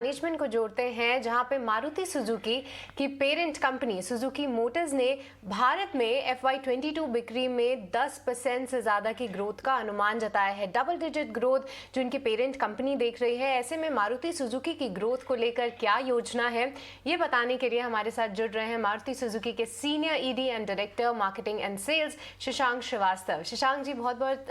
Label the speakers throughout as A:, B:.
A: Management को जोड़ते हैं, जहां पे मारुति सुजुकी की पेरेंट कंपनी सुजुकी मोटर्स ने भारत में FY22 बिक्री में 10% से ज़्यादा की ग्रोथ का अनुमान जताया है। डबल डिजिट ग्रोथ जो इनकी पेरेंट कंपनी देख रही है। ऐसे में मारुति सुजुकी की ग्रोथ को लेकर क्या योजना है, ये बताने के लिए हमारे साथ जुड़ रहे हैं मारुति सुजुकी के senior ED and director marketing and sales Shashank Srivastava. Shashank ji, बहुत बहुत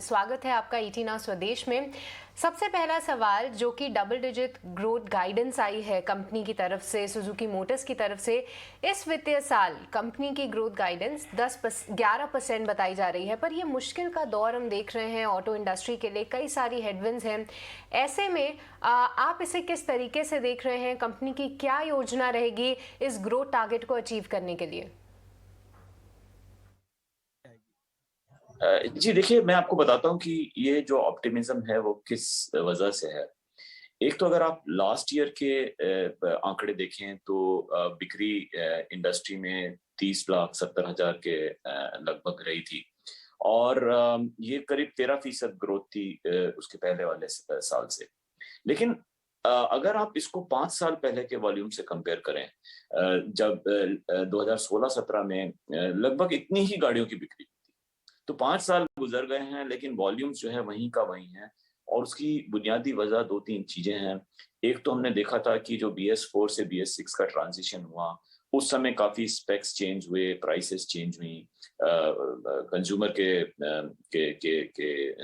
A: स्वागत है आपका ET नाउ स्वदेश में। सबसे पहला सवाल, जो कि डबल डिजिट ग्रोथ गाइडेंस आई है कंपनी की तरफ से, सुजुकी मोटर्स की तरफ से, इस वित्तीय साल कंपनी की ग्रोथ गाइडेंस 11% बताई जा रही है। पर ये मुश्किल का दौर हम देख रहे हैं ऑटो इंडस्ट्री के लिए, कई सारी हेडविंड्स हैं। ऐसे में आप इसे किस तरीके से देख रहे हैं? कंपनी की क्या योजना रहेगी इस ग्रोथ टारगेट को अचीव करने के लिए?
B: जी देखिए, मैं आपको बताता हूँ कि ये जो ऑप्टिमिज्म है वो किस वजह से है। एक तो अगर आप लास्ट ईयर के आंकड़े देखें तो बिक्री इंडस्ट्री में 30,70,000 के लगभग रही थी और ये करीब 13% ग्रोथ थी उसके पहले वाले साल से। लेकिन अगर आप इसको 5 साल पहले के वॉल्यूम से कंपेयर करें, जब 2016-17 में लगभग इतनी ही गाड़ियों की बिक्री, तो 5 साल गुजर गए हैं लेकिन वॉल्यूम्स जो है वहीं का वहीं है। और उसकी बुनियादी वजह 2-3 चीजें हैं। एक तो हमने देखा था कि जो BS4 से BS6 का ट्रांजिशन हुआ, उस समय काफी स्पेक्स चेंज हुए, प्राइसेस चेंज हुई, कंज्यूमर के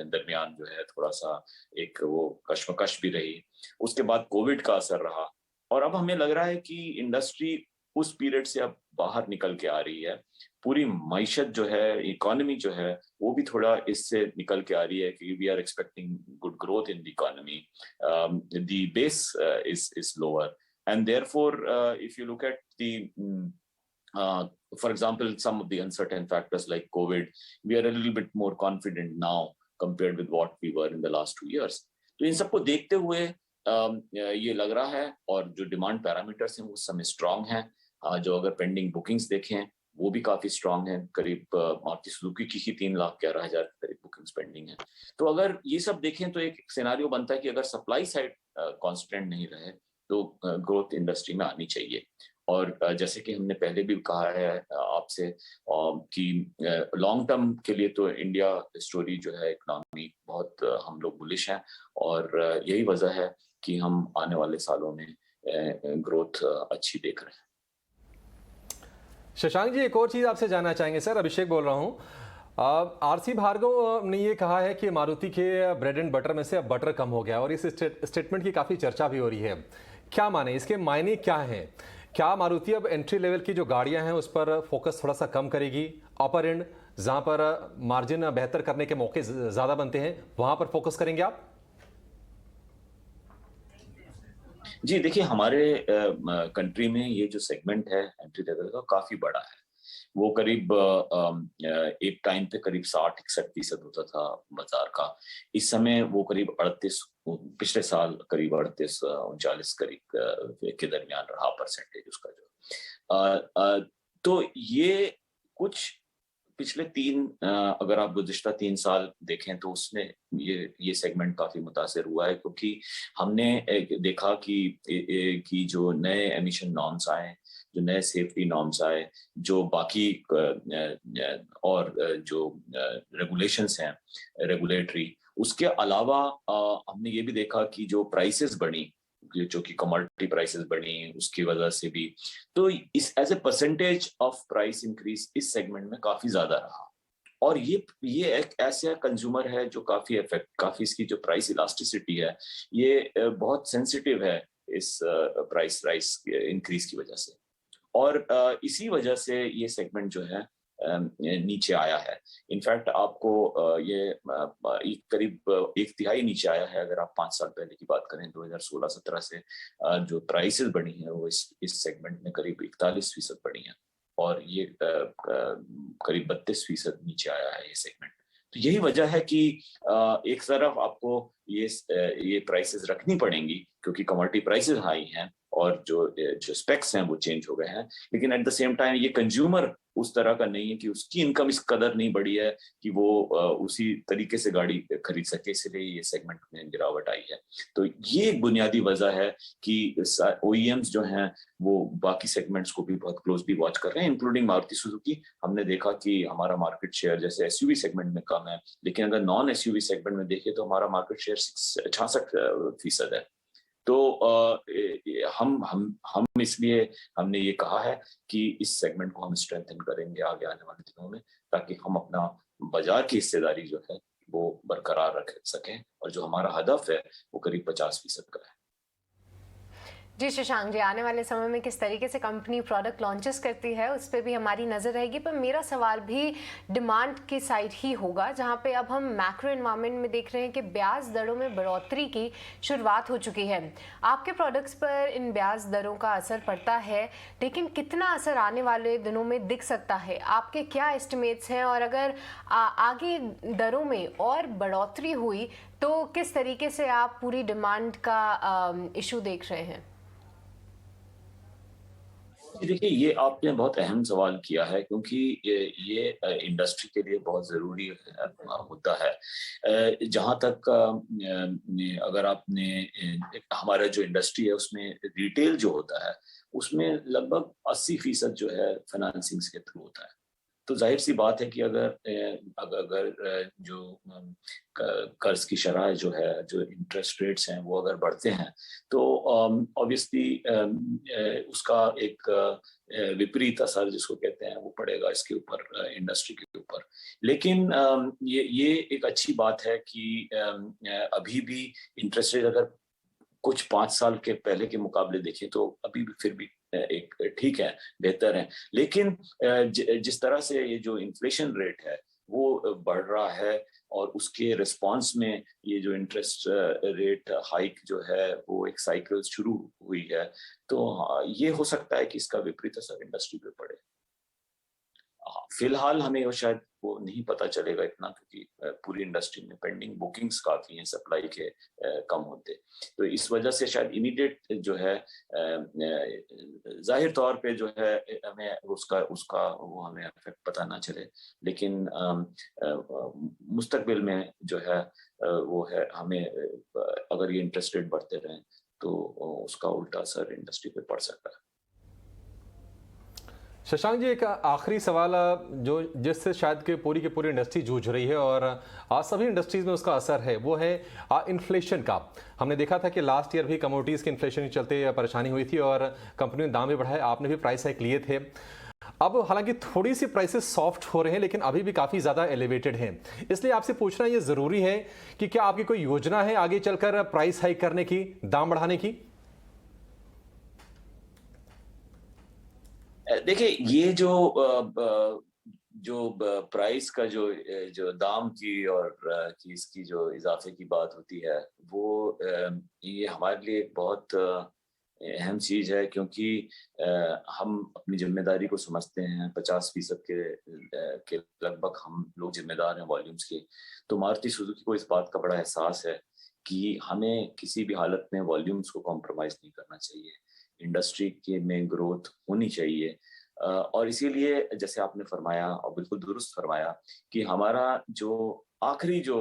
B: दरमियान जो है थोड़ा सा एक वो कश्मकश भी रही। उसके बाद कोविड का असर रहा और अब हमें लग रहा है कि इंडस्ट्री उस पीरियड से अब बाहर निकल के आ रही है। पूरी मईशत जो है, इकोनॉमी जो है, वो भी थोड़ा इससे निकल के आ रही है कि we are expecting good growth in the economy. The base is lower and therefore if you look at the for example, some of the uncertain factors like COVID, we are a little bit more confident now compared with what we were in the last 2 years. तो इन सबको देखते हुए ये लग रहा है, और जो डिमांड पैरामीटर्स हैं वो समय स्ट्रांग हैं। जो अगर पेंडिंग बुकिंग्स देखें वो भी काफी स्ट्रांग है। करीब मारुति सुजुकी की ही 3,11,000 करीब बुकिंग्स पेंडिंग है। तो अगर ये सब देखें तो एक सिनेरियो बनता है कि अगर सप्लाई साइड कांस्टेंट नहीं रहे तो ग्रोथ इंडस्ट्री में आनी चाहिए। और जैसे कि हमने पहले भी कहा है आपसे कि लॉन्ग टर्म के लिए तो इंडिया स्टोरी जो है, इकोनॉमी बहुत हम लोग बुलिश हैं और यही वजह है कि हम आने वाले सालों में ग्रोथ अच्छी देख रहे हैं।
C: शशांक जी, एक और चीज़ आपसे जानना चाहेंगे सर। अभिषेक बोल रहा हूँ। RC भार्गव ने ये कहा है कि मारुति के ब्रेड एंड बटर में से अब बटर कम हो गया और इस स्टेटमेंट की काफ़ी चर्चा भी हो रही है। क्या माने, इसके मायने क्या हैं? क्या मारुति अब एंट्री लेवल की जो गाड़ियां हैं उस पर फोकस थोड़ा सा कम करेगी? अपर एंड, जहां पर मार्जिन बेहतर करने के मौके ज़्यादा बनते हैं, वहां पर फोकस करेंगे आप?
B: जी देखिए, हमारे कंट्री में ये जो सेगमेंट है एंट्री लेवल का, काफी बड़ा है। वो करीब एक टाइम पे करीब 60-61% होता था बाजार का। इस समय वो करीब 38, पिछले साल करीब 38-39 करीब के दरमियान रहा परसेंटेज उसका जो। तो ये कुछ पिछले अगर आप गुज़िश्ता 3 साल देखें तो उसमें ये सेगमेंट काफी मुतासिर हुआ है, क्योंकि हमने देखा कि जो नए एमिशन नॉर्म्स आए, जो नए सेफ्टी नॉर्म्स आए, जो बाकी और जो रेगुलेशंस हैं रेगुलेटरी, उसके अलावा हमने ये भी देखा कि जो प्राइसेस बढ़ी, जो कि कमोडिटी प्राइसेस बढ़ी, उसकी वजह से भी, तो इस as a percentage of price increase इस सेगमेंट में काफी ज्यादा रहा। और ये एक ऐसा कंज्यूमर है जो काफी इसकी जो प्राइस इलास्टिसिटी है, ये बहुत सेंसिटिव है इस प्राइस राइस इंक्रीज की वजह से। और इसी वजह से ये सेगमेंट जो है नीचे आया है। इनफैक्ट आपको ये करीब 1/3 नीचे आया है। अगर आप 5 साल पहले की बात करें, 2016-17 से जो प्राइसेस बढ़ी हैं वो इस सेगमेंट में करीब 41% बढ़ी हैं और ये करीब 32% नीचे आया है ये सेगमेंट। तो यही वजह है कि एक तरफ आपको ये प्राइसेस रखनी पड़ेंगी क्योंकि कमोडिटी प्राइसेस हाई हैं और जो स्पेक्स हैं वो चेंज हो गए हैं, लेकिन एट द सेम टाइम ये कंज्यूमर उस तरह का नहीं है कि उसकी इनकम इस कदर नहीं बढ़ी है कि वो उसी तरीके से गाड़ी खरीद सके, इसलिए ये सेगमेंट में गिरावट आई है। तो ये एक बुनियादी वजह है कि OEMs जो हैं वो बाकी सेगमेंट्स को भी बहुत क्लोजली वॉच कर रहे हैं, इंक्लूडिंग मारुति सुजुकी। हमने देखा कि हमारा मार्केट शेयर जैसे SUV सेगमेंट में कम है, लेकिन अगर नॉन SUV सेगमेंट में देखें तो हमारा मार्केट शेयर 66% है। तो हम इसलिए हमने ये कहा है कि इस सेगमेंट को हम स्ट्रेंथन करेंगे आगे आने वाले दिनों में, ताकि हम अपना बाजार की हिस्सेदारी जो है वो बरकरार रख सकें, और जो हमारा हदफ है वो करीब 50% का है।
A: जी शशांक जी, आने वाले समय में किस तरीके से कंपनी प्रोडक्ट लॉन्चेस करती है उस पर भी हमारी नज़र रहेगी, पर मेरा सवाल भी डिमांड की साइड ही होगा, जहां पे अब हम मैक्रो एनवायरनमेंट में देख रहे हैं कि ब्याज दरों में बढ़ोतरी की शुरुआत हो चुकी है। आपके प्रोडक्ट्स पर इन ब्याज दरों का असर पड़ता है, लेकिन कितना असर आने वाले दिनों में दिख सकता है? आपके क्या एस्टिमेट्स हैं, और अगर आगे दरों में और बढ़ोतरी हुई तो किस तरीके से आप पूरी डिमांड का इशू देख रहे हैं?
B: देखिए, ये आपने बहुत अहम सवाल किया है, क्योंकि ये इंडस्ट्री के लिए बहुत ज़रूरी मुद्दा है। जहाँ तक अगर आपने हमारा जो इंडस्ट्री है उसमें रिटेल जो होता है उसमें लगभग 80% जो है फाइनेंसिंग के थ्रू होता है। तो जाहिर सी बात है कि अगर जो कर्ज की शरह जो है, जो इंटरेस्ट रेट्स हैं वो अगर बढ़ते हैं तो ऑब्वियसली उसका एक विपरीत असर जिसको कहते हैं वो पड़ेगा इसके ऊपर, इंडस्ट्री के ऊपर। लेकिन ये एक अच्छी बात है कि अभी भी इंटरेस्ट रेट अगर कुछ 5 साल के पहले के मुकाबले देखें तो अभी भी फिर भी एक ठीक है, बेहतर है। लेकिन जिस तरह से ये जो इन्फ्लेशन रेट है वो बढ़ रहा है, और उसके रिस्पांस में ये जो इंटरेस्ट रेट हाइक जो है वो एक साइकिल शुरू हुई है, तो ये हो सकता है कि इसका विपरीत असर इंडस्ट्री पे पड़े। फिलहाल हमें शायद वो नहीं पता चलेगा इतना, क्योंकि पूरी इंडस्ट्री में पेंडिंग बुकिंग्स काफी हैं सप्लाई के कम होते, तो इस वजह से शायद इमीडिएट जो है जाहिर तौर पे जो है हमें उसका वो हमें इफेक्ट पता ना चले, लेकिन मुस्तकबिल में जो है वो है हमें अगर ये इंटरेस्ट रेट बढ़ते रहें तो उसका उल्टा असर इंडस्ट्री पे पड़ सकता है।
C: शशांक जी, एक आखिरी सवाल जो जिससे शायद कि पूरी की पूरी इंडस्ट्री जूझ रही है और आज सभी इंडस्ट्रीज में उसका असर है, वो है इन्फ्लेशन का। हमने देखा था कि लास्ट ईयर भी कमोडिटीज़ के इन्फ्लेशन के चलते परेशानी हुई थी और कंपनी ने दाम भी बढ़ाए, आपने भी प्राइस हाइक लिए थे। अब हालांकि थोड़ी सी प्राइसेस सॉफ्ट हो रहे हैं, लेकिन अभी भी काफ़ी ज़्यादा एलिवेटेड हैं। इसलिए आपसे पूछना ये ज़रूरी है कि क्या आपकी कोई योजना है आगे चलकर प्राइस हाइक करने की, दाम बढ़ाने की?
B: देखिए, ये जो प्राइस का जो दाम की और चीज की जो इजाफे की बात होती है वो ये हमारे लिए एक बहुत अहम चीज है, क्योंकि हम अपनी जिम्मेदारी को समझते हैं। 50% के लगभग हम लोग जिम्मेदार हैं वॉल्यूम्स के। तो मारुति सुजुकी को इस बात का बड़ा एहसास है कि हमें किसी भी हालत में वॉल्यूम्स को कॉम्प्रोमाइज नहीं करना चाहिए, इंडस्ट्री के में ग्रोथ होनी चाहिए। और इसीलिए जैसे आपने फरमाया और बिल्कुल दुरुस्त फरमाया कि हमारा जो आखिरी जो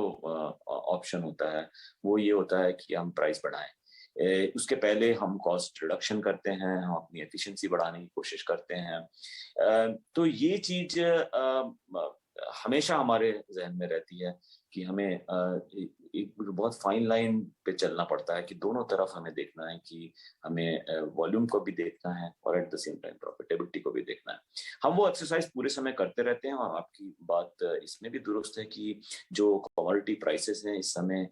B: ऑप्शन होता है वो ये होता है कि हम प्राइस बढ़ाएं। उसके पहले हम कॉस्ट रिडक्शन करते हैं, हम अपनी एफिशिएंसी बढ़ाने की कोशिश करते हैं। तो ये चीज हमेशा हमारे जहन में रहती है कि हमें एक बहुत फाइन लाइन पे चलना पड़ता है कि दोनों तरफ हमें देखना है कि हमें वॉल्यूम को भी देखना है और at the same time profitability को भी देखना है। हम वो एक्सरसाइज पूरे समय करते रहते हैं, और आपकी बात इसमें भी दुरुस्त है कि जो कमोडिटी प्राइसेस हैं इस समय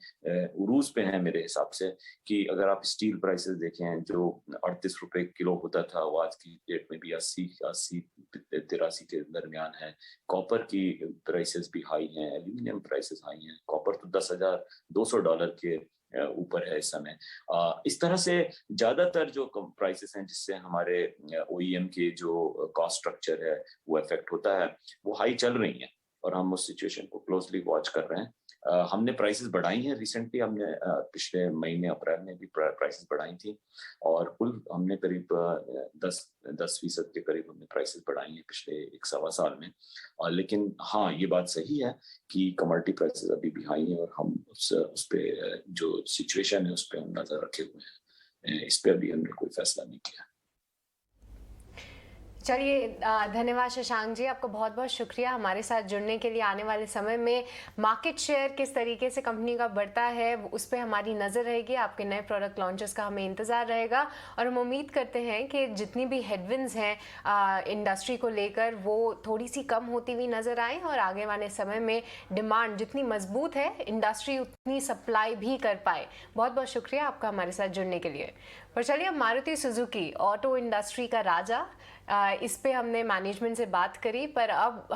B: उरूज पे हैं मेरे हिसाब से। कि अगर आप स्टील प्राइसेस देखें जो 38 रुपए किलो होता था, वो आज की डेट में भी 80-83 के दरमियान है। कॉपर की प्राइसेस भी हाई हैं, एल्यूमिनियम प्राइसेस हाई हैं। कॉपर तो $10,200 के ऊपर है इस समय। इस तरह से ज्यादातर जो प्राइसेस हैं जिससे हमारे OEM के जो कॉस्ट स्ट्रक्चर है वो इफेक्ट होता है, वो हाई चल रही हैं, और हम उस सिचुएशन को क्लोजली वॉच कर रहे हैं। हमने प्राइसेस बढ़ाई हैं रिसेंटली, हमने पिछले महीने अप्रैल में भी प्राइसेस बढ़ाई थी और कुल हमने करीब 10% के करीब हमने प्राइसेस बढ़ाई हैं पिछले 1 सवा साल में। लेकिन हाँ, ये बात सही है कि कमोडिटी प्राइसेस अभी भी हाई हैं और हम उस पे जो सिचुएशन है उस पर हम नजर रखे हुए हैं। इस पे अभी हमने कोई फैसला नहीं किया।
A: चलिए, धन्यवाद शशांक जी, आपका बहुत बहुत शुक्रिया हमारे साथ जुड़ने के लिए। आने वाले समय में मार्केट शेयर किस तरीके से कंपनी का बढ़ता है उस पर हमारी नज़र रहेगी। आपके नए प्रोडक्ट लॉन्चेस का हमें इंतज़ार रहेगा और हम उम्मीद करते हैं कि जितनी भी हेडविंड्स हैं इंडस्ट्री को लेकर वो थोड़ी सी कम होती हुई नज़र आए और आगे वाले समय में डिमांड जितनी मजबूत है इंडस्ट्री उतनी सप्लाई भी कर पाए। बहुत बहुत शुक्रिया आपका हमारे साथ जुड़ने के लिए। पर चलिए, अब मारुति सुजुकी ऑटो इंडस्ट्री का राजा, इस पे हमने मैनेजमेंट से बात करी, पर अब